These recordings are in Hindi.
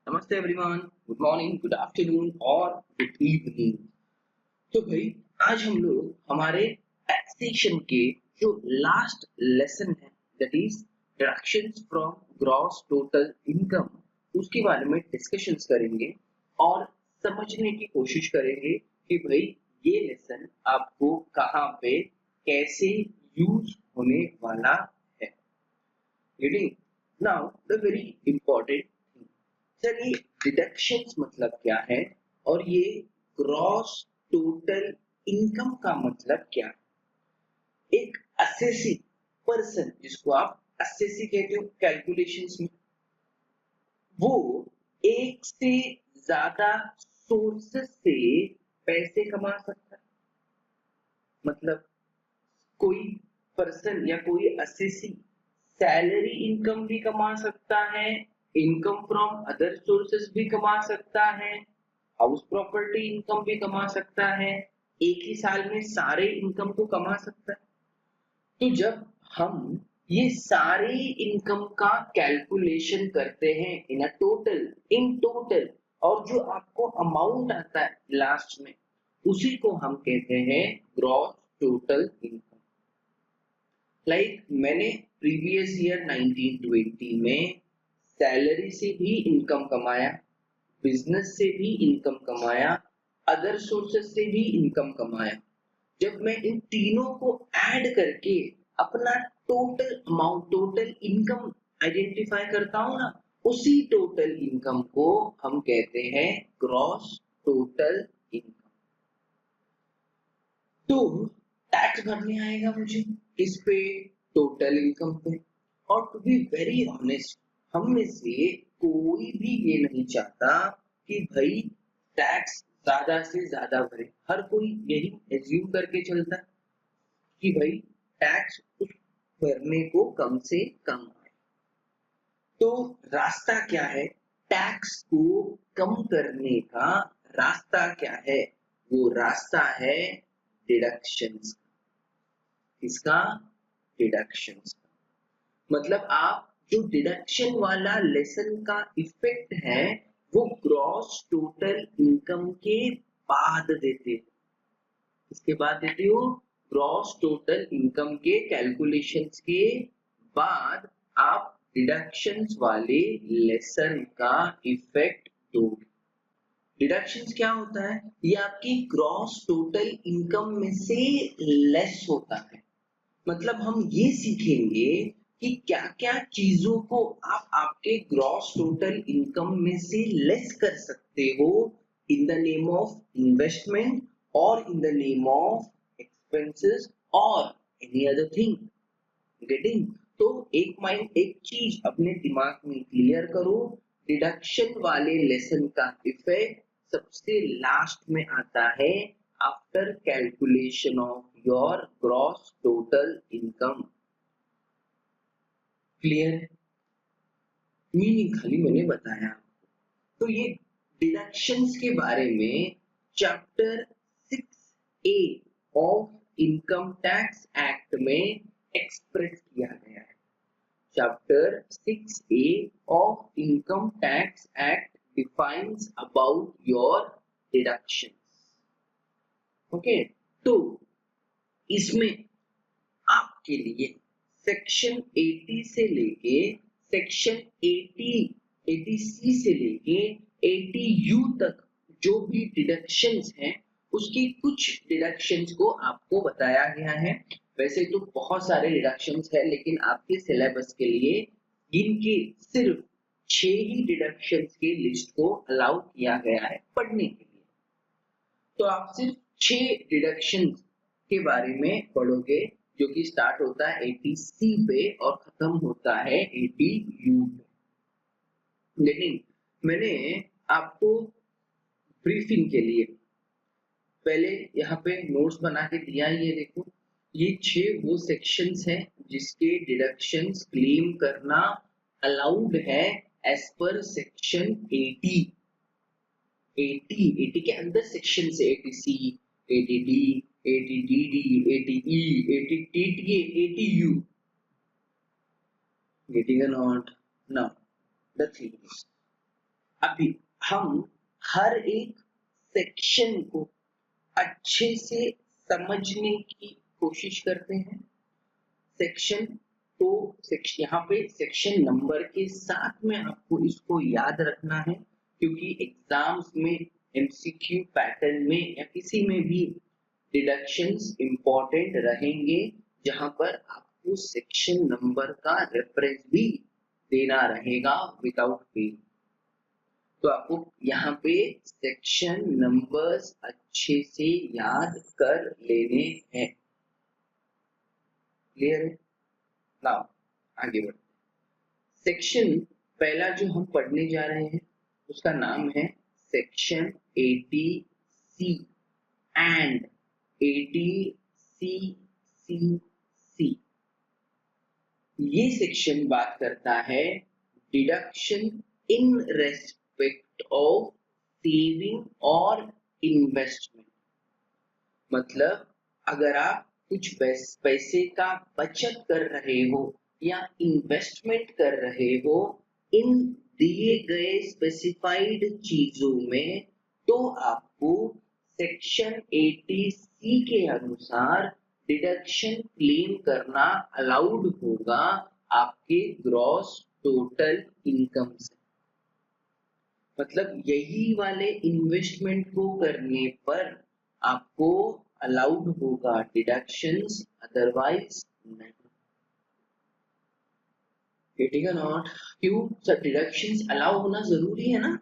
नमस्ते everyone, good morning, good afternoon और गुड इवनिंग। तो भाई आज हम लोग हमारे टैक्सेशन के जो लास्ट लेसन है that is deductions from gross total income उसके बारे में डिस्कशंस करेंगे और समझने की कोशिश करेंगे कि भाई ये लेसन आपको कहाँ पे कैसे यूज होने वाला है। Getting now the very important thing, sir ये डिडक्शंस मतलब क्या है और ये ग्रॉस टोटल इनकम का मतलब क्या है। एक असेसी पर्सन जिसको आप असेसी कहते हो कैलकुलेशंस में, वो एक से ज्यादा सोर्सेस से पैसे कमा सकता है। मतलब कोई पर्सन या कोई असेसी सैलरी इनकम भी कमा सकता है, इनकम फ्रॉम अदर सोर्सेस भी कमा सकता है, हाउस प्रॉपर्टी इनकम भी कमा सकता है, एक ही साल में सारे इनकम को कमा सकता है। तो जब हम ये सारे इनकम का कैलकुलेशन करते हैं इन टोटल और जो आपको अमाउंट आता है लास्ट में, उसी को हम कहते हैं ग्रॉस टोटल इनकम। मैंने प्रीवियस ईयर 1920 में सैलरी से भी इनकम कमाया, बिजनेस से भी इनकम कमाया, अदर सोर्सेस से भी इनकम कमाया। जब मैं इन तीनों को ऐड करके अपना total amount total income identify करता हूँ ना, उसी टोटल इनकम को हम कहते हैं ग्रॉस टोटल इनकम। तो टैक्स भरने आएगा मुझे किस पे? टोटल इनकम पे। और टू बी वेरी ऑनेस्ट, हम में से कोई भी ये नहीं चाहता कि भाई टैक्स ज्यादा से ज्यादा भरे। हर कोई यही एज्यूम करके चलता है कि भाई टैक्स उस भरने को कम से कम आए। तो रास्ता क्या है टैक्स को कम करने का? रास्ता क्या है? वो रास्ता है डिडक्शंस। किसका? डिडक्शंस का। मतलब आप जो डिडक्शन वाला लेसन का इफेक्ट है वो ग्रॉस टोटल इनकम के बाद देते हो। इसके बाद देते हो ग्रॉस टोटल इनकम के कैलकुलेशंस के बाद आप डिडक्शंस वाले लेसन का इफेक्ट दोगे। डिडक्शंस क्या होता है? ये आपकी ग्रॉस टोटल इनकम में से लेस होता है। मतलब हम ये सीखेंगे कि क्या-क्या चीजों को आप आपके ग्रॉस टोटल इनकम में से लेस कर सकते हो in the name of investment और in the name of expenses और एनी अदर थिंग। गेटिंग? तो एक चीज अपने दिमाग में क्लियर करो, डिडक्शन वाले लेसन का इफेक्ट सबसे लास्ट में आता है after calculation of your gross total income. Clear है? मीनिंग खाली मैंने बताया। तो ये डिडक्शंस के बारे में chapter 6A of income tax act में एक्सप्रेस किया गया है। Chapter 6A of Income Tax Act defines about your deductions. Okay, तो इसमें आपके लिए सेक्शन 80 से लेके सेक्शन 80C से लेके 80U तक जो भी डिडक्शंस हैं उसकी कुछ डिडक्शंस को आपको बताया गया है। वैसे तो बहुत सारे डिडक्शंस है लेकिन आपके सिलेबस के लिए इनके सिर्फ 6 ही डिडक्शंस के लिस्ट को अलाउ किया गया है पढ़ने के लिए। तो आप सिर्फ 6 डिडक्शंस के बारे में पढ़ोगे जो कि स्टार्ट होता है 80C पे और खत्म होता है 80U पे। लेकिन मैंने आपको ब्रीफिंग के लिए पहले यहाँ पे नोट्स बना के दिया। ये देखो, ये 6 वो सेक्शंस हैं जिसके डिडक्शंस क्लेम करना अलाउड है एज पर सेक्शन 80। 80 के अंदर सेक्शन है 80C, 80D, 80DD, 80E, 80TTA, 80U। Getting a note? Now, the thing is, अभी हम हर एक सेक्शन को अच्छे से समझने की कोशिश करते हैं। सेक्शन तो सेक्शन यहाँ पे सेक्शन नंबर के साथ में आपको इसको याद रखना है, क्योंकि एग्जाम्स में एमसीक्यू पैटर्न में या किसी में भी डिडक्शंस इंपॉर्टेंट रहेंगे, जहां पर आपको सेक्शन नंबर का रेफरेंस भी देना रहेगा विदाउट पे। तो आपको यहाँ पे सेक्शन नंबर्स अच्छे से याद कर लेने हैं। क्लियर है? नाउ आगे बढ़ते। सेक्शन पहला जो हम पढ़ने जा रहे हैं उसका नाम है सेक्शन 80C एंड 80CCC। ये सेक्शन बात करता है deduction in respect of saving और इन्वेस्टमेंट। मतलब अगर आप कुछ पैसे का बचत कर रहे हो या इन्वेस्टमेंट कर रहे हो इन दिए गए स्पेसिफाइड चीजों में, तो आपको सेक्शन 80C के अनुसार डिडक्शन क्लेम करना अलाउड होगा आपके ग्रॉस टोटल इनकम से। मतलब यही वाले इन्वेस्टमेंट को करने पर आपको अलाउड होगा डिडक्शंस, अदरवाइज नहीं। ठीक है नॉट? क्यों सर? डिडक्शंस अलाउ होना जरूरी है ना,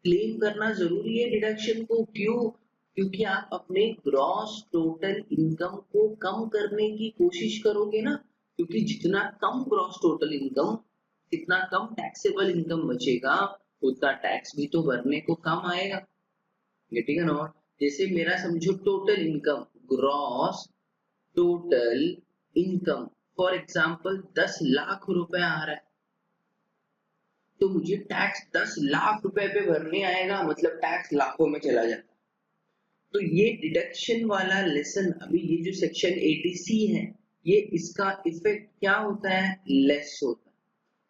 क्लेम करना जरूरी है डिडक्शन को। क्यों? क्योंकि आप अपने ग्रॉस टोटल इनकम को कम करने की कोशिश करोगे ना, क्योंकि जितना कम ग्रॉस टोटल इनकम, जितना कम टैक्सेबल इनकम बचेगा, उतना टैक्स भी तो भरने को कम आएगा। गेटिंग है नॉट? जैसे मेरा समझो total income, gross total income for example 10 lakh रुपए आ रहा है, तो मुझे टैक्स 10 लाख रुपए पे भरने आएगा, मतलब टैक्स लाखों में चला जाता। तो ये डिडक्शन वाला लेसन, अभी ये जो सेक्शन 80C है, ये इसका इफेक्ट क्या होता है? लेस होता है।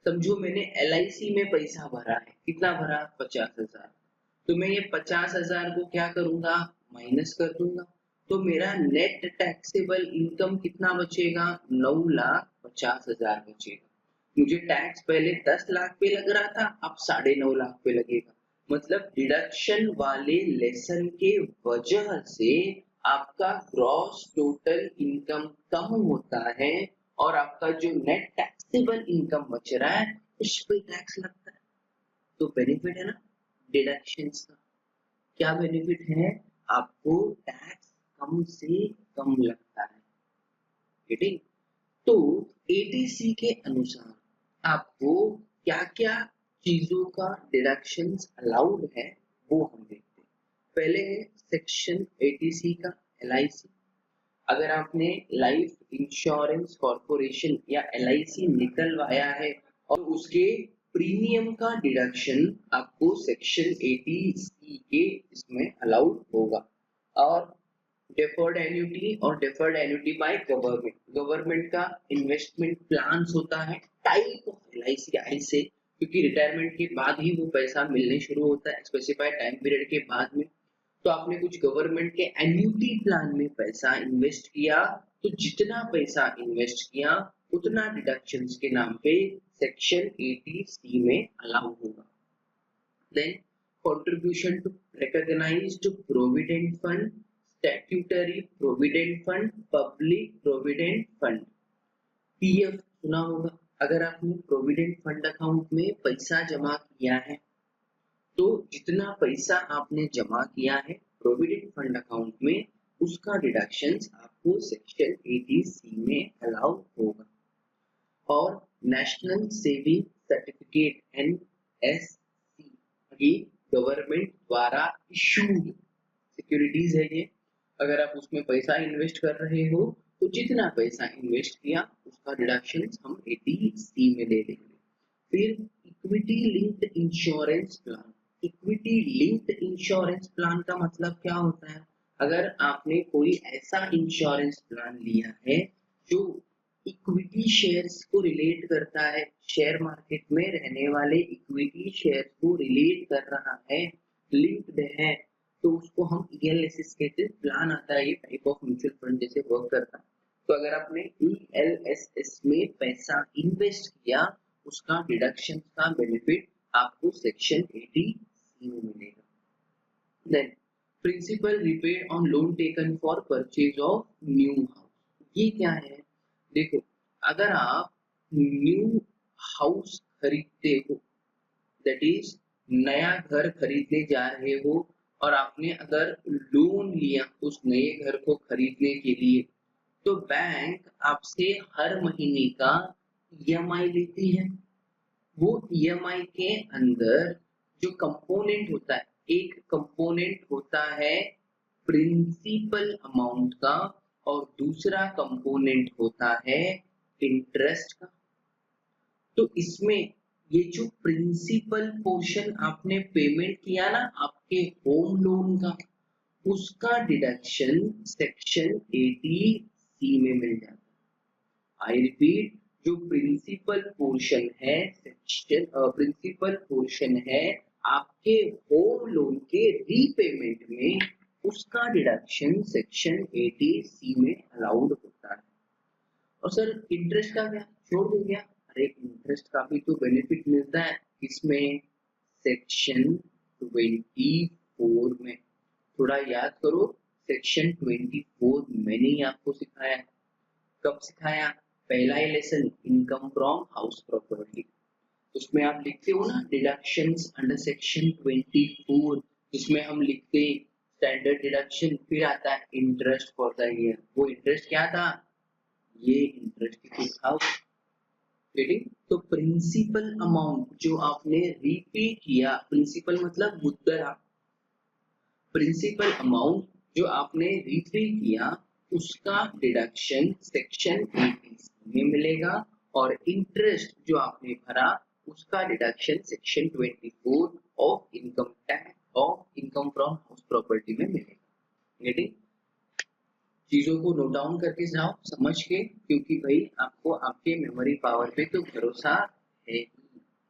समझो मैंने LIC में पैसा भरा है, कितना भरा? 50,000। तो मैं ये 50,000 को क्या करूंगा? माइनस कर दूंगा। तो मेरा नेट टैक्सेबल इनकम कितना बचेगा? 9,50,000 बचेगा। मुझे टैक्स पहले 10 लाख पे लग रहा था, अब 9.5 लाख पे लगेगा। मतलब डिडक्शन वाले लेसन के वजह से आपका ग्रॉस टोटल इनकम कम होता है और आपका जो नेट टैक्सेबल इनकम बच रहा है उस पे टैक्स लगता है। तो बेनिफिट है ना डिडक्शंस का। क्या बेनिफिट है? आपको टैक्स कम से कम लगता है। ठीक? तो 80C के अनुसार आपको क्या क्या चीजों का डिडक्शंस अलाउड है वो हम देखते हैं। पहले है सेक्शन 80C का LIC। अगर आपने लाइफ इंश्योरेंस कॉर्पोरेशन या LIC निकलवाया है और उसके प्रीमियम का डिडक्शन आपको सेक्शन 80C के इसमें अलाउड होगा। और डेफर्ड एन्युटी और deferred annuity by government, government का इन्वेस्टमेंट प्लान्स होता है टाइप ऑफ LIC से, क्योंकि रिटायरमेंट के बाद ही वो पैसा मिलने शुरू होता है स्पेसिफाइड टाइम पीरियड के बाद में। तो आपने कुछ गवर्नमेंट के एन्युटी प्लान में पैसा इन्वेस्ट किया, तो जितना पैसा इन्वेस्ट किया उतना डिडक्शंस के नाम पे सेक्शन 80C में अलाउ होगा। Then contribution to recognized provident fund, statutory provident fund, public provident fund, PF सुना होगा। अगर आपने प्रोविडेंट फंड अकाउंट में पैसा जमा किया है, तो जितना पैसा आपने जमा किया है प्रोविडेंट फंड अकाउंट में, उसका डिडक्शंस आपको सेक्शन 80C में अलाउ होगा। और नेशनल सेविंग सर्टिफिकेट NSC, ये गवर्नमेंट द्वारा इशूड सिक्योरिटीज है ये। अगर आप उसमें पैसा इन्वेस्ट कर रहे हो तो जितना पैसा इन्वेस्ट किया उसका डिडक्शन हम 80C में दे देंगे। फिर equity linked insurance plan. Equity linked insurance plan का मतलब क्या होता है? अगर आपने कोई ऐसा इंश्योरेंस प्लान लिया है जो इक्विटी शेयर्स को रिलेट करता है, शेयर मार्केट में रहने वाले इक्विटी शेयर्स को रिलेट कर रहा है, लिंक्ड है, तो उसको हम ELSS कहते हैं। प्लान आता है, ये टाइप ऑफ म्यूचुअल फंड जैसे वर्क करता है। तो अगर आपने ELSS में पैसा इन्वेस्ट किया, उसका डिडक्शन का बेनिफिट आपको सेक्शन 80C में मिलेगा। Then principal repaid on loan taken for purchase of new house. ये क्या है? देखो, अगर आप न्यू हाउस खरीदते हो, दैट इज नया घर खरीदने जा रहे हो, और आपने अगर लोन लिया उस नए घर को खरीदने के लिए, तो बैंक आपसे हर महीने का EMI लेती है। वो EMI के अंदर जो कंपोनेंट होता है, एक कंपोनेंट होता है प्रिंसिपल अमाउंट का, और दूसरा कंपोनेंट होता है इंटरेस्ट का। तो इसमें ये जो प्रिंसिपल पोर्शन आपने पेमेंट किया ना आपके होम लोन का, उसका डिडक्शन सेक्शन 80C में मिल जाता है। आई रिपीट, जो प्रिंसिपल पोर्शन है, सेक्शन प्रिंसिपल पोर्शन है आपके होम लोन के रीपेमेंट में, उसका डिडक्शन सेक्शन 80C में अलाउड होता है। और सर इंटरेस्ट का क्या, छोड़ दो क्या? अरे इंटरेस्ट का भी तो बेनिफिट मिलता है इसमें, सेक्शन 24 में। थोड़ा याद करो, सेक्शन 24 मैंने ही आपको सिखाया। कब सिखाया? पहला ही lesson, income from house property. उसमें आप लिखते हो ना डिडक्शंस अंडर सेक्शन 24, जिसमें हम लिखते स्टैंडर्ड डिडक्शन, फिर आता है इंटरेस्ट फॉर द ईयर। वो इंटरेस्ट क्या था? ये इंटरेस्ट था। तो प्रिंसिपल अमाउंट जो आपने रीपे किया, प्रिंसिपल मतलब मुद्दरा, प्रिंसिपल अमाउंट जो आपने रीपे किया, उसका डिडक्शन सेक्शन 80C में मिलेगा, और इंटरेस्ट जो आपने भरा उसका deduction section 24 of income tax of income from house property में मिलेगा। गेटिंग? चीजों को नोट डाउन करके जाओ समझ के, क्योंकि भाई आपको आपके मेमोरी पावर पे तो भरोसा है।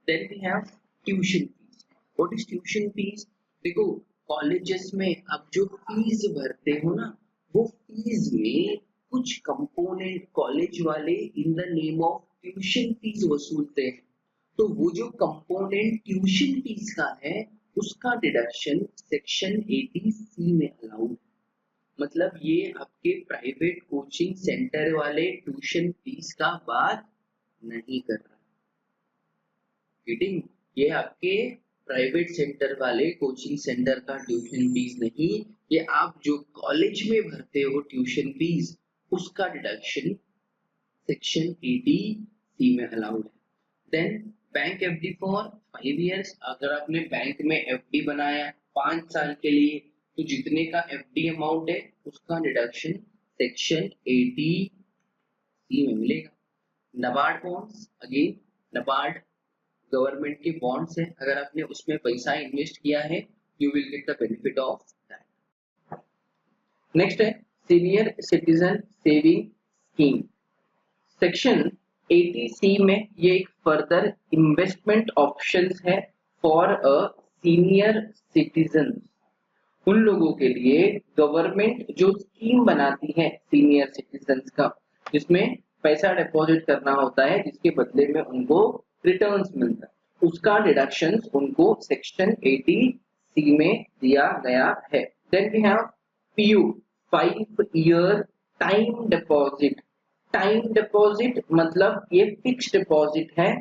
Then we have tuition fees. What is tuition fees? देखो, कॉलेजेस में आप जो फीस भरते हो ना, वो फीस में कुछ कंपोनेंट कॉलेज वाले in the name of tuition fees वसूलते हैं। तो वो जो कंपोनेंट ट्यूशन फीस का है, उसका डिडक्शन सेक्शन 80C में अलाउड है। मतलब ये आपके प्राइवेट कोचिंग सेंटर वाले ट्यूशन फीस का बात नहीं कर रहा। ये आपके प्राइवेट सेंटर वाले कोचिंग सेंटर का ट्यूशन फीस नहीं, ये आप जो कॉलेज में भरते हो ट्यूशन फीस, उसका डिडक्शन सेक्शन 80C में अलाउड है। Then bank FD for 5 years. अगर आपने बैंक में FD बनाया 5 साल के लिए, तो जितने का FD अमाउंट है उसका डिडक्शन सेक्शन 80C में मिलेगा। NABARD bonds, again NABARD government के बॉन्ड्स है, अगर आपने उसमें पैसा इन्वेस्ट किया है, you will get the benefit of that. Next है senior citizen saving scheme. Section 80C में ये एक फर्दर इन्वेस्टमेंट ऑप्शंस है फॉर अ सीनियर सिटीजन। उन लोगों के लिए गवर्नमेंट जो स्कीम बनाती है सीनियर सिटीजन्स का, जिसमें पैसा डिपॉजिट करना होता है, जिसके बदले में उनको रिटर्न्स मिलता है, उसका डिडक्शन उनको सेक्शन 80C में दिया गया है। Then we have PU 5 year time deposit. Time deposit मतलब ये फिक्स डिपॉजिट है।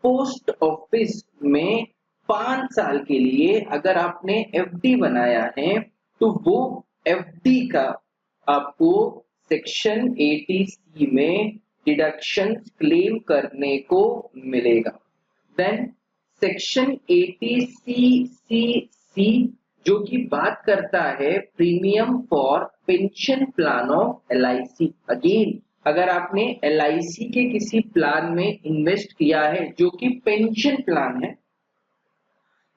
पोस्ट ऑफिस में 5 साल के लिए अगर आपने FD बनाया है, तो वो FD का आपको सेक्शन 80C में डिडक्शन क्लेम करने को मिलेगा। देन सेक्शन 80CC जो कि बात करता है premium for pension plan of LIC। Again, अगर आपने LIC के किसी प्लान में इन्वेस्ट किया है जो कि पेंशन प्लान है,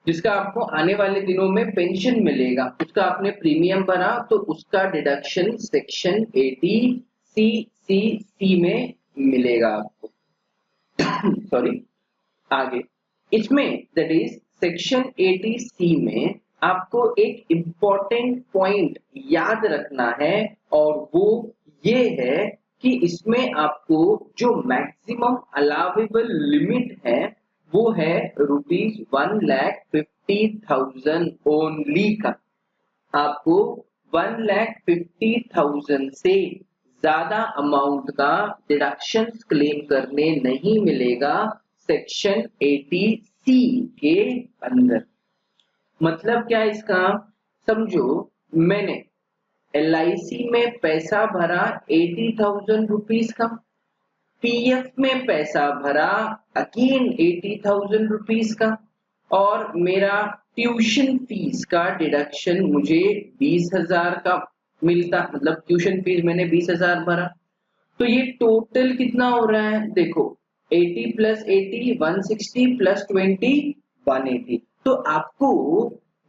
जिसका आपको आने वाले दिनों में पेंशन मिलेगा, उसका आपने प्रीमियम भरा, तो उसका डिडक्शन सेक्शन 80CC में मिलेगा आपको। सॉरी, आगे इसमें दैट इज सेक्शन 80C में आपको एक इम्पोर्टेंट पॉइंट याद रखना है और वो ये है कि इसमें आपको जो मैक्सिमम अलाउेबल लिमिट है वो है ₹1,50,000 ओनली का। आपको 1,50,000 से ज्यादा अमाउंट का डिडक्शन क्लेम करने नहीं मिलेगा सेक्शन 80C के अंदर। मतलब क्या इसका, समझो मैंने LIC में पैसा भरा 80,000 रुपीज का, PF में पैसा भरा अगेन 80,000 रुपीज का, और मेरा ट्यूशन फीस का डिडक्शन मुझे 20,000 का मिलता, मतलब ट्यूशन फीस मैंने 20,000 भरा, तो ये टोटल कितना हो रहा है, देखो 80 + 80 160 + 20 180। तो आपको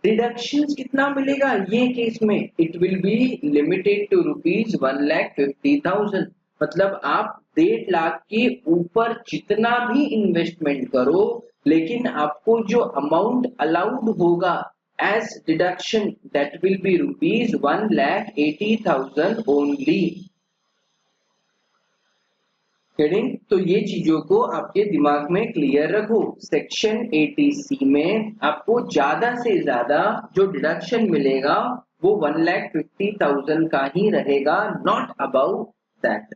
डिडक्शंस कितना मिलेगा ये केस में, it will be limited to ₹1,50,000। मतलब आप 1.5 लाख के ऊपर जितना भी इन्वेस्टमेंट करो, लेकिन आपको जो अमाउंट अलाउड होगा as deduction that will be ₹1,80,000 only. तो ये चीजों को आपके दिमाग में क्लियर रखो। सेक्शन 80C में आपको ज्यादा से ज्यादा जो डिडक्शन मिलेगा वो 1,50,000 का ही रहेगा, नॉट अबाउट दैट।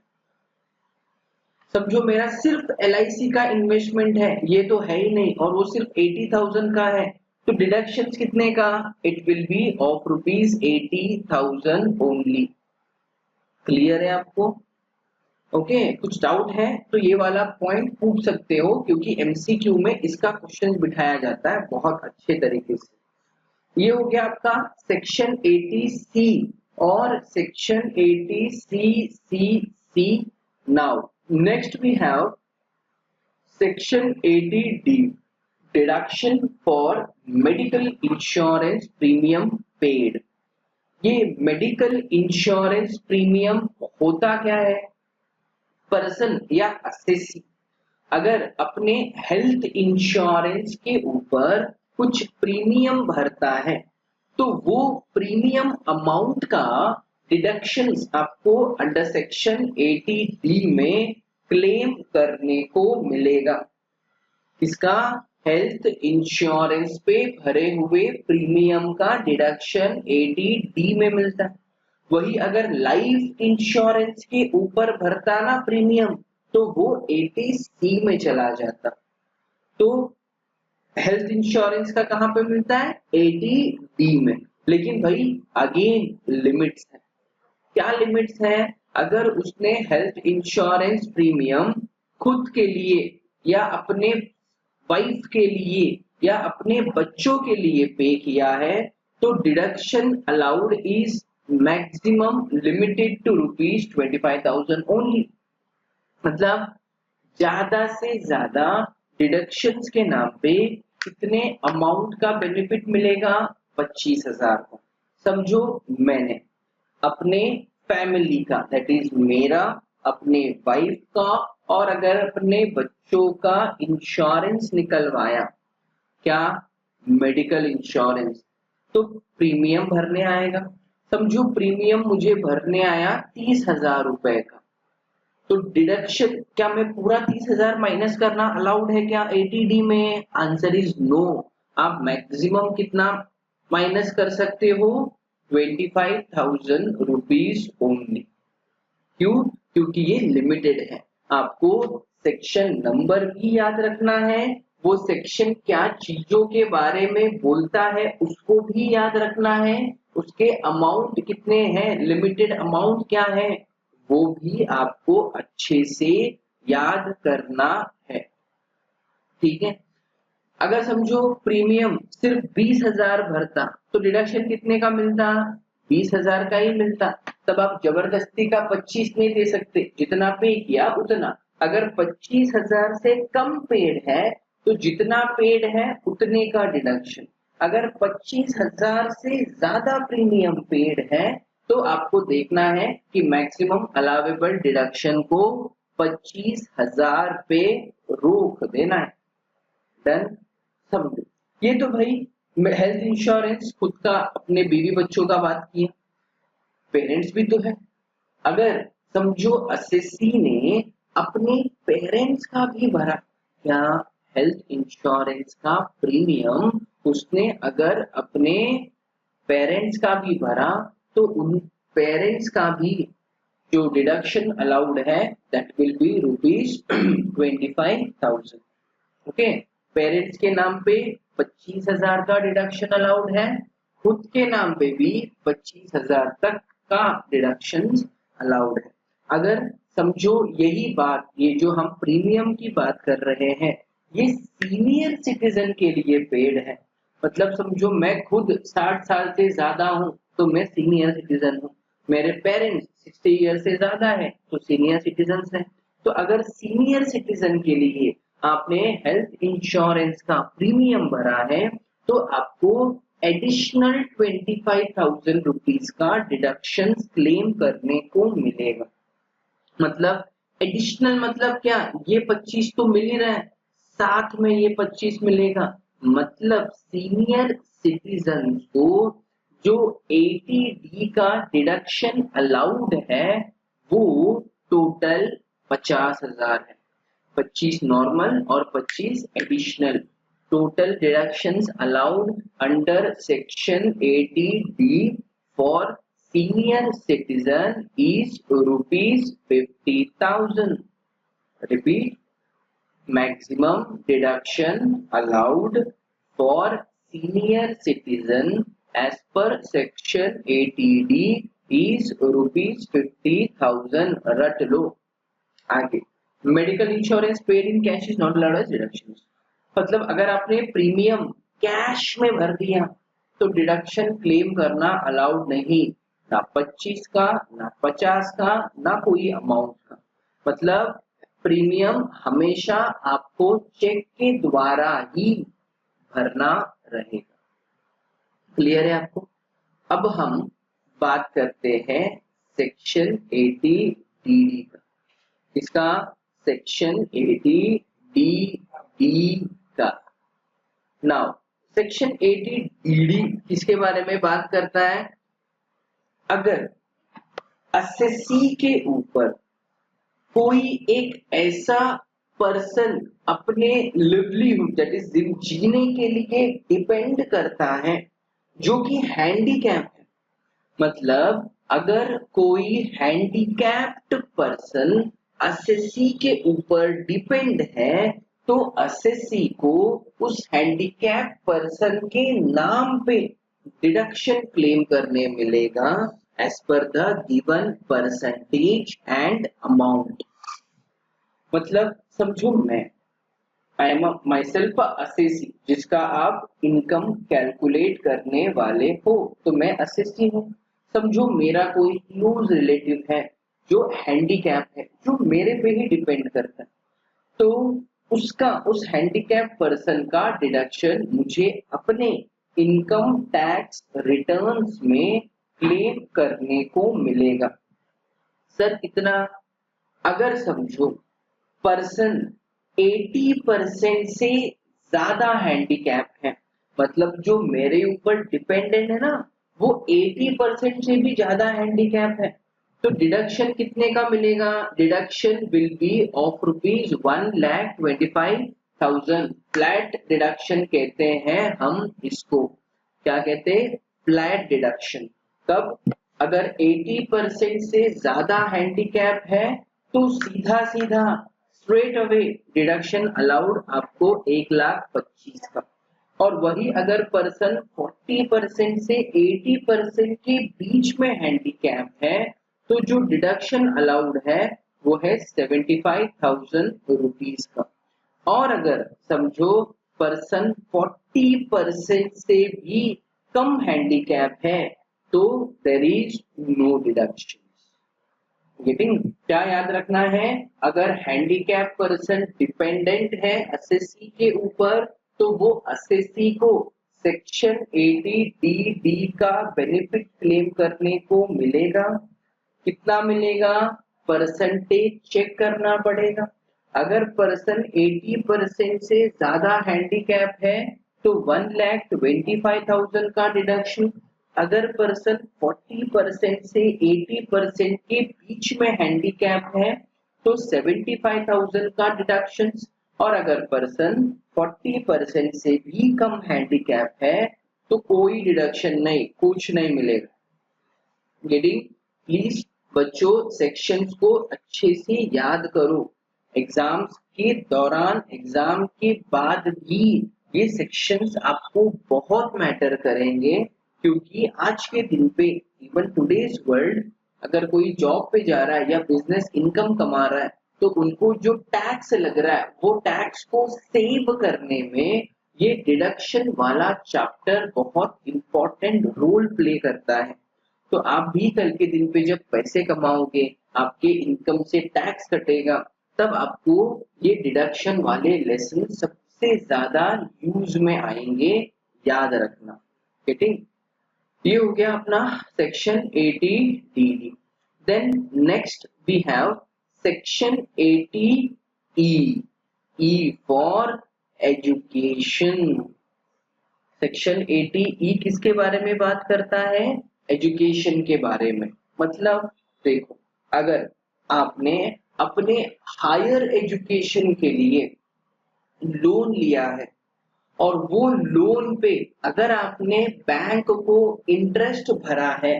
समझो मेरा सिर्फ LIC का इन्वेस्टमेंट है, ये तो है ही नहीं, और वो सिर्फ 80,000 का है, तो डिडक्शन कितने का, it will B of ₹80,000 only. Clear है आपको? ओके, कुछ डाउट है तो ये वाला पॉइंट पूछ सकते हो, क्योंकि MCQ में इसका क्वेश्चन बिठाया जाता है बहुत अच्छे तरीके से। ये हो गया आपका सेक्शन 80C और section 80CCC। Now next we have section 80D, deduction for medical insurance premium paid. ये मेडिकल इंश्योरेंस प्रीमियम होता क्या है, पर्सन या असेसी अगर अपने हेल्थ इंश्योरेंस के ऊपर कुछ प्रीमियम भरता है तो वो प्रीमियम अमाउंट का डिडक्शन आपको अंडर सेक्शन 80D में क्लेम करने को मिलेगा। इसका हेल्थ इंश्योरेंस पे भरे हुए प्रीमियम का डिडक्शन 80D में मिलता है। वही अगर लाइफ इंश्योरेंस के ऊपर भरता ना प्रीमियम तो वो 80C में चला जाता। तो हेल्थ इंश्योरेंस का कहां पे मिलता है, 80D में। लेकिन भाई अगेन लिमिट्स है। क्या लिमिट्स है, अगर उसने हेल्थ इंश्योरेंस प्रीमियम खुद के लिए या अपने वाइफ के लिए या अपने बच्चों के लिए पे किया है तो deduction allowed is maximum limited to ₹25,000 only. मतलब ज्यादा से ज्यादा डिडक्शंस के नाम पे कितने अमाउंट का बेनिफिट मिलेगा, 25,000 का। समझो मैंने अपने फैमिली का, दैट इज मेरा, अपने वाइफ का और अगर अपने बच्चों का इंश्योरेंस निकलवाया, क्या, मेडिकल इंश्योरेंस, तो प्रीमियम भरने आएगा। समझो प्रीमियम मुझे भरने आया 30,000 रुपए का, तो डिडक्शन क्या मैं पूरा 30,000 माइनस करना अलाउड है क्या 80D में, आंसर इज नो। आप मैक्सिमम कितना माइनस कर सकते हो, 25,000 रुपीज ओनली। क्यों, क्योंकि ये लिमिटेड है। आपको सेक्शन नंबर भी याद रखना है, वो सेक्शन क्या चीजों के बारे में बोलता है उसको भी याद रखना है, उसके अमाउंट कितने हैं, लिमिटेड अमाउंट क्या है वो भी आपको अच्छे से याद करना है। ठीक है, अगर समझो प्रीमियम सिर्फ 20,000 भरता तो डिडक्शन कितने का मिलता, 20,000 का ही मिलता। तब आप जबरदस्ती का 25 नहीं दे सकते, जितना पे किया उतना। अगर 25,000 से कम पेड है तो जितना पेड है उतने का डिडक्शन। अगर 25,000 से ज्यादा प्रीमियम पेड है तो आपको देखना है कि मैक्सिमम अलावेबल डिडक्शन को 25,000 पे रोक देना है। डन। समझो, ये तो भाई हेल्थ इंश्योरेंस खुद का अपने बीवी बच्चों का बात किया, पेरेंट्स भी तो है। अगर समझो एसएससी ने अपने पेरेंट्स का भी भरा, क्या हेल्थ इंश्योरेंस का प्रीमियम उसने अगर अपने पेरेंट्स का भी भरा, तो उन पेरेंट्स का भी जो डिडक्शन अलाउड है that will B ₹25,000। Okay, parents के नाम पे 25,000 का डिडक्शन अलाउड है, खुद के नाम पे भी 25,000 तक का डिडक्शन अलाउड है। अगर समझो यही बात, ये जो हम प्रीमियम की बात कर रहे हैं, ये सीनियर सिटीजन के लिए पेड है। मतलब समझो मैं खुद 60 साल से ज्यादा हूँ तो मैं सीनियर सिटीजन हूँ, मेरे पेरेंट्स 60 ईयर से ज्यादा है तो सीनियर सिटीजन है। तो अगर सीनियर सिटीजन के लिए आपने हेल्थ इंश्योरेंस का प्रीमियम भरा है, तो आपको एडिशनल 25,000 रुपीज का डिडक्शन क्लेम करने को मिलेगा। मतलब एडिशनल मतलब क्या, ये 25 तो मिल ही रहा है, साथ में ये 25 मिलेगा। मतलब सीनियर सिटीजन को जो 80D का डिडक्शन अलाउड है वो टोटल 50,000 है। 25 नॉर्मल और 25 additional, total deductions allowed under section 80D for senior citizen is ₹50,000. Repeat, maximum deduction allowed for senior citizen as per section 80D is ₹50,000. रट लो। आगे, medical insurance paid in cash is not allowed as deduction. मतलब अगर आपने प्रीमियम कैश में भर दिया तो डिडक्शन क्लेम करना अलाउड नहीं, ना 25 का, ना 50 का, ना कोई अमाउंट का। मतलब प्रीमियम हमेशा आपको चेक के द्वारा ही भरना रहेगा। क्लियर है आपको? अब हम बात करते हैं सेक्शन 80DD का। इसका सेक्शन 80DD का। नाउ सेक्शन 80DD किसके बारे में बात करता है? अगर एसएससी के ऊपर कोई एक ऐसा पर्सन अपने लिवलीहुड दैट इज जीने के लिए डिपेंड करता है जो कि हैंडीकैप है, मतलब अगर कोई हैंडीकैप्ड पर्सन एसएससी के ऊपर डिपेंड है तो एसएससी को उस हैंडीकैप पर्सन के नाम पे डिडक्शन क्लेम करने मिलेगा as per the given percentage and amount. मतलब समझो मैं I am myself SSC जिसका आप इनकम कैलकुलेट करने वाले हो, तो मैं एसएससी हूँ। समझो मेरा कोई क्लोज रिलेटिव है जो हैंडीकैप है, जो मेरे पे ही डिपेंड करता है, तो उसका उस हैंडीकैप पर्सन का डिडक्शन मुझे अपने इनकम टैक्स रिटर्न्स में क्लेम करने को मिलेगा। सर कितना? अगर समझो पर्सन 80% से ज्यादा हैंडीकैप है, मतलब जो मेरे ऊपर डिपेंडेंट है ना वो 80% से भी ज्यादा हैंडीकैप है, तो डिडक्शन कितने का मिलेगा? Deduction will be of ₹1,25,000। Flat deduction कहते हैं हम इसको, क्या कहते हैं? Flat deduction. कब? अगर 80% से ज्यादा हैंडीकैप है तो सीधा सीधा स्ट्रेट अवे डिडक्शन अलाउड आपको 1,25,000 का। और वही अगर पर्सन 40% से 80% के बीच में हैंडीकैप है तो जो डिडक्शन अलाउड है वो है 75,000 रुपीज का। और अगर समझो पर्सन 40% से भी कम हैंडीकैप है तो there is no deduction. Getting? क्या याद रखना है? अगर हैंडीकैप पर्सन डिपेंडेंट है एसएससी के ऊपर तो वो एसएससी को सेक्शन 80DD का बेनिफिट क्लेम करने को मिलेगा। कितना मिलेगा? परसेंटेज चेक करना पड़ेगा। अगर पर्सन 80% से ज्यादा हैंडीकैप है तो 1,25,000 का डिडक्शन। अगर पर्सन 40% से 80% के बीच में हैंडीकैप है तो 75,000 का डिडक्शन। और अगर पर्सन 40% से भी कम हैंडीकैप है तो कोई डिडक्शन नहीं, कुछ नहीं मिलेगा। गेटिंग? प्लीज बच्चों सेक्शंस को अच्छे से याद करो। एग्जाम्स के दौरान, एग्जाम के बाद भी ये सेक्शंस आपको बहुत मैटर करेंगे, क्योंकि आज के दिन पे इवन टुडेज वर्ल्ड अगर कोई जॉब पे जा रहा है या बिजनेस इनकम कमा रहा है तो उनको जो टैक्स लग रहा है वो टैक्स को सेव करने में ये डिडक्शन वाला चैप्टर बहुत इंपॉर्टेंट रोल प्ले करता है। तो आप भी कल के दिन पे जब पैसे कमाओगे, आपके इनकम से टैक्स कटेगा, तब आपको ये डिडक्शन वाले लेसन सबसे ज्यादा यूज में आएंगे, याद रखना। गेटिंग? ये हो गया अपना section 80 D. Then next we have section 80 E for education. Section 80 किसके बारे में बात करता है? एजुकेशन के बारे में। मतलब देखो, अगर आपने अपने हायर एजुकेशन के लिए लोन लिया है और वो लोन पे अगर आपने बैंक को इंटरेस्ट भरा है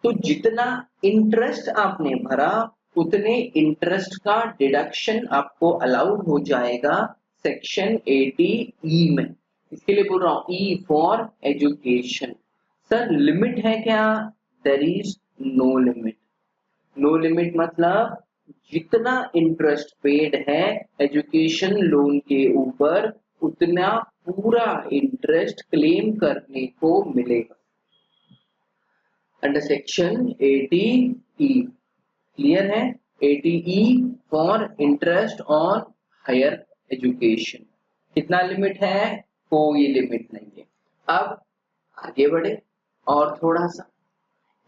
तो जितना इंटरेस्ट आपने भरा उतने इंटरेस्ट का डिडक्शन आपको अलाउड हो जाएगा सेक्शन 80 ई में। इसके लिए बोल रहा हूं E for education. Sir limit है क्या? There is no limit. No limit मतलब जितना इंटरेस्ट पेड है एजुकेशन लोन के ऊपर उतना पूरा इंटरेस्ट क्लेम करने को मिलेगा अंडर सेक्शन 80 ई। क्लियर है? 80 E for interest on higher education. कितना लिमिट है? कोई लिमिट नहीं है। अब आगे बढ़े और थोड़ा सा।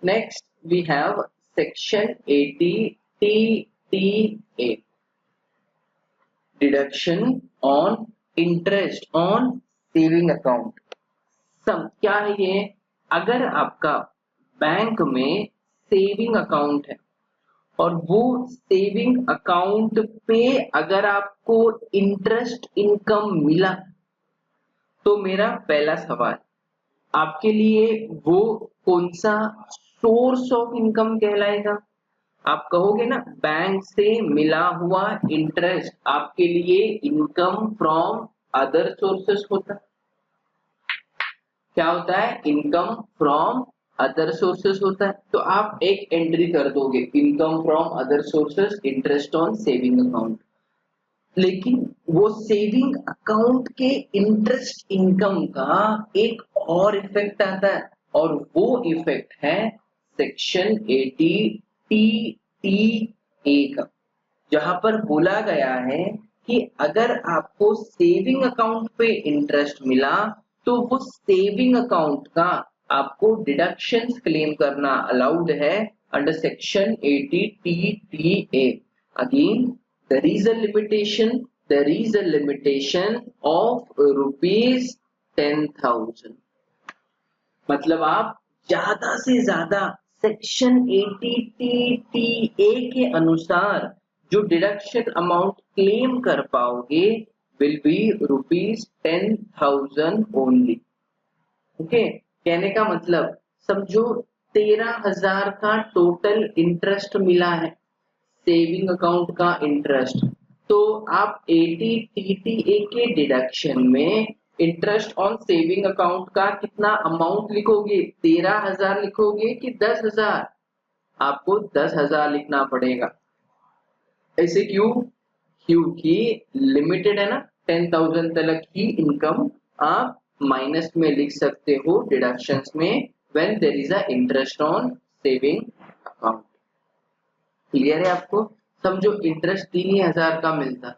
Next we have section 80 T deduction on interest on saving account. सब क्या है ये? अगर आपका बैंक में सेविंग अकाउंट है और वो सेविंग अकाउंट पे अगर आपको इंटरेस्ट इनकम मिला तो मेरा पहला सवाल आपके लिए वो कौन सा सोर्स ऑफ इनकम कहलाएगा? आप कहोगे ना बैंक से मिला हुआ इंटरेस्ट आपके लिए इनकम फ्रॉम अदर सोर्सेस होता है। क्या होता है? इनकम फ्रॉम अदर सोर्सेस होता है। तो आप एक एंट्री कर दोगे income from other sources interest on saving account. लेकिन वो सेविंग अकाउंट के इंटरेस्ट इनकम का एक और इफेक्ट आता है और वो इफेक्ट है सेक्शन 80 टी का, जहां पर बोला गया है कि अगर आपको सेविंग अकाउंट पे इंटरेस्ट मिला तो वो सेविंग अकाउंट का आपको डिडक्शंस क्लेम करना अलाउड है under section 80 T. Again there is a limitation of rupees 10,000। मतलब आप ज्यादा से ज्यादा सेक्शन 80 टी के अनुसार जो डिडक्शन अमाउंट क्लेम कर पाओगे will be rupees 10,000 only. Okay, कहने का मतलब समझो 13,000 का टोटल इंटरेस्ट मिला है सेविंग अकाउंट का इंटरेस्ट, तो आप 80 टीटीए के डिडक्शन में इंटरेस्ट ऑन सेविंग अकाउंट का कितना अमाउंट लिखोगे? 13,000 लिखोगे कि 10,000? आपको 10,000 लिखना पड़ेगा। ऐसे क्यों? क्योंकि लिमिटेड है ना, 10,000 तक ही इनकम आप माइनस में लिख सकते हो डिडक्शंस में when there is a interest on saving account. Clear है आपको? समझो इंटरेस्ट 3,000 का मिलता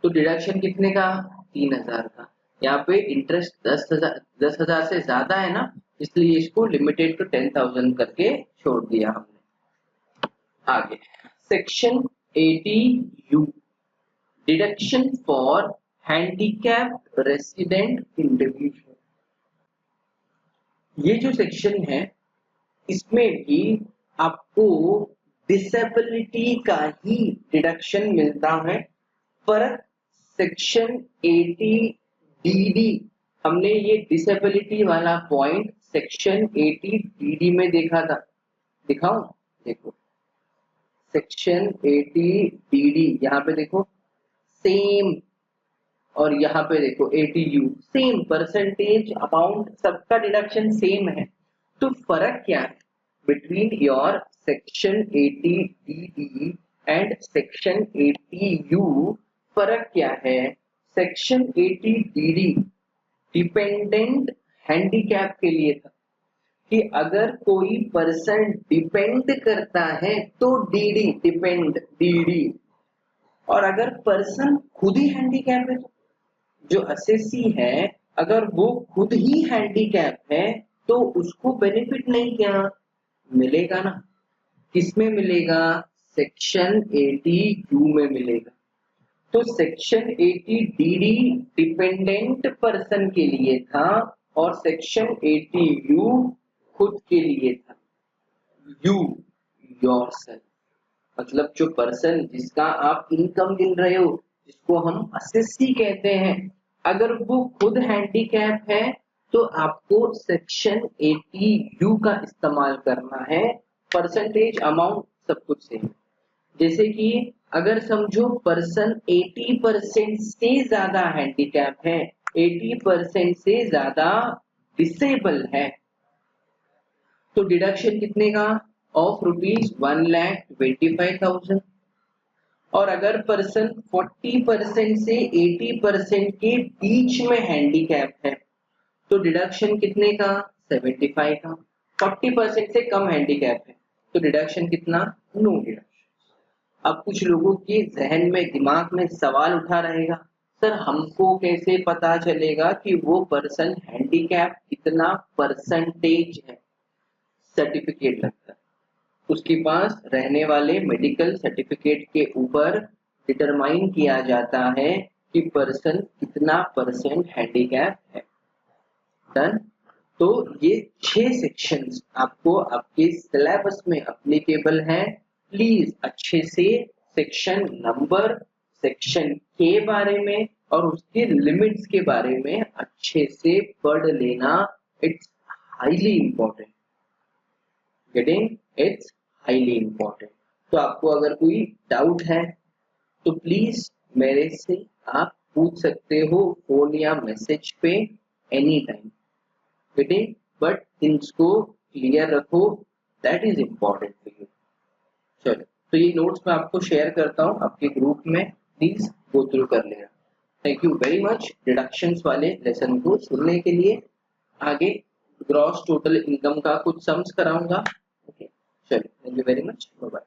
तो डिडक्शन कितने का? 3,000 का। यहाँ पे इंटरेस्ट 10,000 से ज्यादा है ना, इसलिए इसको लिमिटेड टू 10,000 करके छोड़ दिया हमने। आगे section 80U deduction for handicapped resident individual. ये जो सेक्शन है इसमें भी आपको डिसेबिलिटी का ही डिडक्शन मिलता है। फर्क सेक्शन 80DD, हमने ये डिसेबिलिटी वाला पॉइंट सेक्शन 80DD में देखा था। दिखाऊं? देखो सेक्शन 80DD, यहाँ पे देखो सेम, और यहाँ पे देखो 80U सेम, परसेंटेज अमाउंट सबका डिडक्शन सेम है। तो फर्क क्या है between your section 80DD and section 80U? फर्क क्या है? सेक्शन 80DD डिपेंडेंट हैंडीकैप के लिए था कि अगर कोई पर्सन डिपेंड करता है तो डीडी डिपेंड डीडी, और अगर पर्सन खुद ही हैंडीकैप है, जो असेसी है अगर वो खुद ही हैंडीकैप है तो उसको बेनिफिट नहीं क्या मिलेगा ना? किसमें मिलेगा? सेक्शन 80U में मिलेगा। तो सेक्शन 80DD डिपेंडेंट पर्सन के लिए था और सेक्शन 80U खुद के लिए था। यू योरसेल्फ, मतलब जो पर्सन जिसका आप इनकम गिन रहे हो, जिसको हम असेसी कहते हैं, अगर वो खुद हैंडीकैप है तो आपको सेक्शन 80U का इस्तेमाल करना है। परसेंटेज अमाउंट सब कुछ सेम। जैसे कि अगर समझो पर्सन 80% से ज्यादा हैंडीकैप है, 80% से ज्यादा डिसेबल है, तो डिडक्शन कितने का? Of rupees 1,25,000। और अगर पर्सन 40% से 80% के बीच में हैंडीकैप है तो डिडक्शन कितने का? 75 का। 40% से कम हैंडीकैप है तो डिडक्शन कितना? No deduction. अब कुछ लोगों के जहन में, दिमाग में सवाल उठा रहेगा, सर हमको कैसे पता चलेगा कि वो पर्सन हैंडीकैप कितना परसेंटेज है? सर्टिफिकेट लगता है, उसके पास रहने वाले मेडिकल सर्टिफिकेट के ऊपर डिटरमाइन किया जाता है कि पर्सन कितना परसेंट हैंडीकैप है। डन। तो ये 6 सेक्शंस आपको आपके सिलेबस में एप्लीकेबल हैं। प्लीज अच्छे से सेक्शन नंबर, सेक्शन के बारे में और उसके लिमिट्स के बारे में अच्छे से पढ़ लेना। It's highly important. Getting? It's highly important. तो आपको अगर कोई डाउट है तो प्लीज मेरे से आप पूछ सकते हो फोन या मैसेज पे any time. Getting? But things को क्लियर रखो, that is important for you. चलो, तो ये नोट्स मैं आपको शेयर करता हूँ आपके ग्रुप में, प्लीज गो थ्रू कर लेना। Thank you very much deductions वाले लेसन को सुनने के लिए। आगे ग्रॉस टोटल इनकम का कुछ सम्स कराऊंगा। ओके, चलो, thank you very much, bye bye.